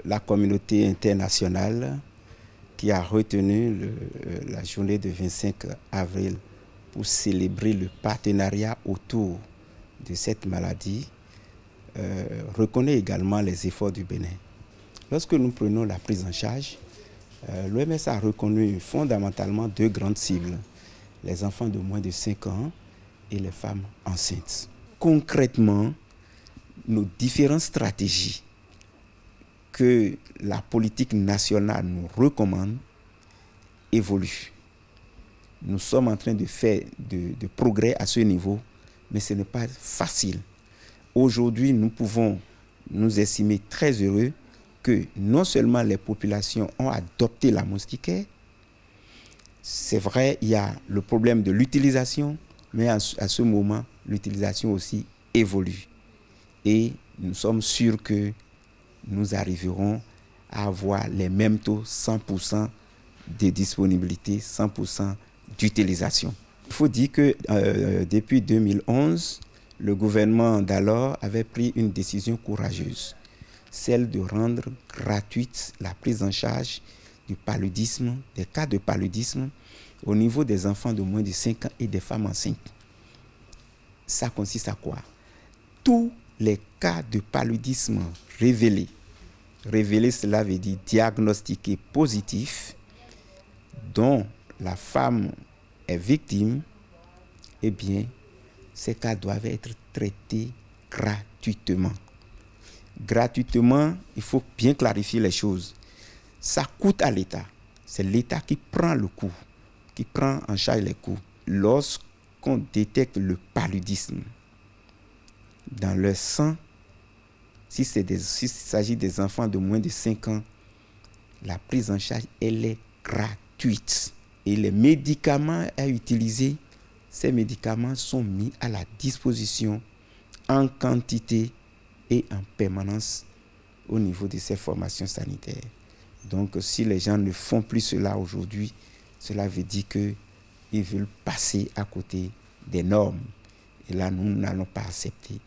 la communauté internationale qui a retenu la journée du 25 avril pour célébrer le partenariat autour de cette maladie, reconnaît également les efforts du Bénin. Lorsque nous prenons la prise en charge, l'OMS a reconnu fondamentalement deux grandes cibles, les enfants de moins de 5 ans et les femmes enceintes. Concrètement, nos différentes stratégies que la politique nationale nous recommande évoluent. Nous sommes en train de faire de progrès à ce niveau, mais ce n'est pas facile. Aujourd'hui, nous pouvons nous estimer très heureux que non seulement les populations ont adopté la moustiquaire, c'est vrai, il y a le problème de l'utilisation, mais à ce moment, l'utilisation aussi évolue. Et nous sommes sûrs que nous arriverons à avoir les mêmes taux, 100% de disponibilité, 100% d'utilisation. Il faut dire que depuis 2011, le gouvernement d'alors avait pris une décision courageuse, celle de rendre gratuite la prise en charge du paludisme, des cas de paludisme au niveau des enfants de moins de 5 ans et des femmes enceintes. Ça consiste à quoi? Tous les cas de paludisme révélés, cela veut dire diagnostiqués positifs, dont la femme est victime, eh bien, ces cas doivent être traités gratuitement. Gratuitement, il faut bien clarifier les choses. Ça coûte à l'État. C'est l'État qui prend le coût, qui prend en charge les coûts. Lorsqu'on détecte le paludisme dans leur sang, s'il s'agit des enfants de moins de 5 ans, la prise en charge, elle est gratuite. Et les médicaments à utiliser, ces médicaments sont mis à la disposition en quantité et en permanence au niveau de ces formations sanitaires. Donc, si les gens ne font plus cela aujourd'hui, cela veut dire qu'ils veulent passer à côté des normes. Et là, nous n'allons pas accepter.